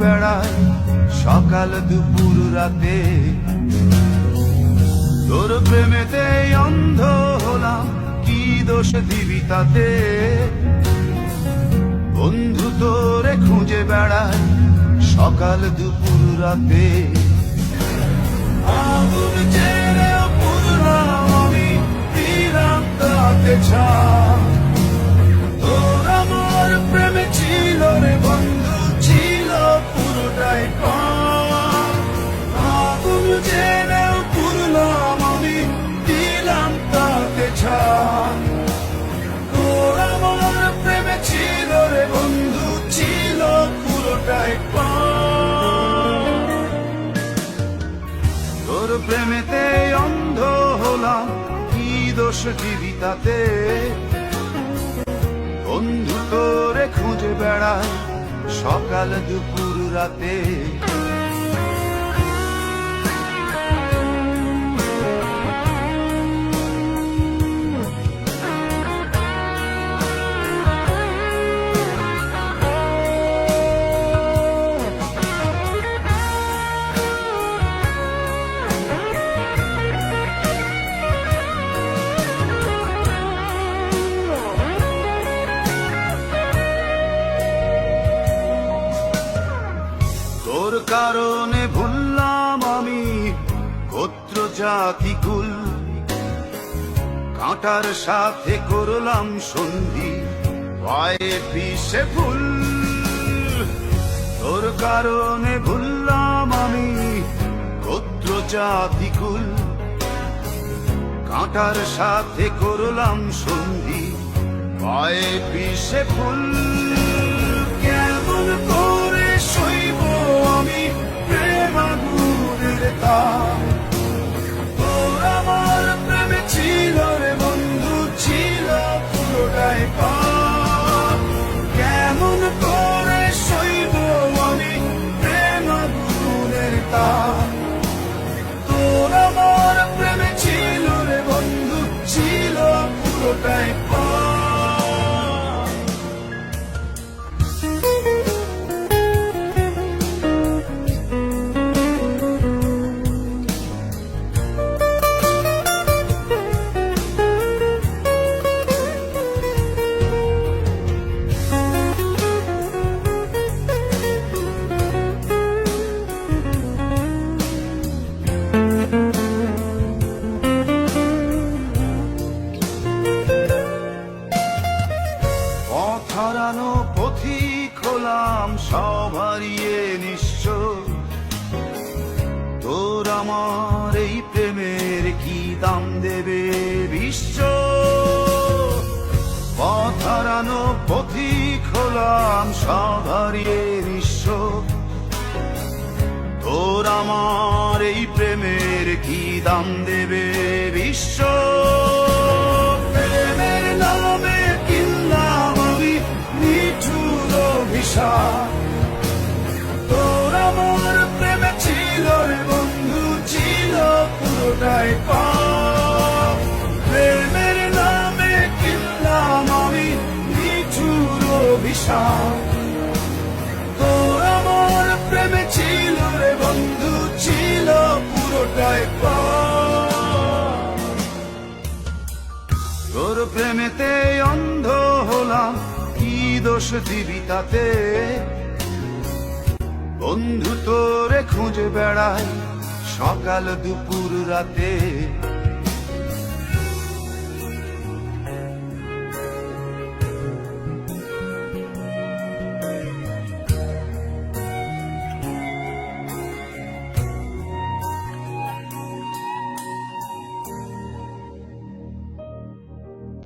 বেড়াই সকাল দুপুর রাতে। তোর প্রেমেতে অন্ধ হলাম, কি দোষ দিবি তাতে? বন্ধু তোরে খুঁজে বেড়াই সকাল দুপুর রাতে। আগুন জেলেও পুরলাম আমি, দিলাম তাতে ছাপ। তোর আমার প্রেমে ছিল রে বন্ধু, ছিল পুরোটাই পাপ। আগুন জেলেও পুরলাম আমি, দিলাম তাতে ছাপ। তোর আমার প্রেমে ছিল রে বন্ধু, ছিল পুরোটাই পাপ। তোর প্রেমেতে অন্ধ হলাম, কি দোষ দিবি তাতে? বন্ধু তোরে খুঁজে বেড়াই সকাল দুপুর রাতে। তোর কারণে ভুললাম আমি গোত্র জাতি কুল, কাঁটার সাথে করলাম সন্ধি, পায়ে পিছে ফুল। তোর কারণে ভুললাম আমি গোত্র জাতি কুল, কাঁটার সাথে করলাম সন্ধি, পায়ে পিছে ফুল। কেমন করে সইব আমি প্রেম আগুনের তাপ? তোর আমার প্রেমে ছিল রে বন্ধু, ছিল পুরোটাই পাপ। কেমন করে সইব আমি প্রেম আগুনের তাপ? তোর আমার প্রেমে ছিল রে বন্ধু, ছিল পুরোটাই পাপ। হারানো পথিক হলাম সব হারিয়ে নিঃস্ব। তোর আমার এই প্রেমের কি দাম দেবে বিশ্ব? পথ হারানো পথিক হলাম সব হারিয়ে নিঃস্ব। তোর আমার এই প্রেমের কি দাম দেবে বিশ্ব? প্রেমের নামে কিনলাম আমি নিঠুর অভিশাপ। তোর আমার প্রেমে ছিল রে বন্ধু, ছিল পুরোটাই পাপ। প্রেমের নামে কিনলাম আমি নিঠুর অভিশাপ। তোর আমার প্রেমে ছিল রে বন্ধু, ছিল পুরোটাই পাপ। তোর প্রেমেতে অন্ধ হলাম, কি দোষ দিবি তাতে? বন্ধু তোরে খুঁজে বেড়াই সকাল দুপুর রাতে।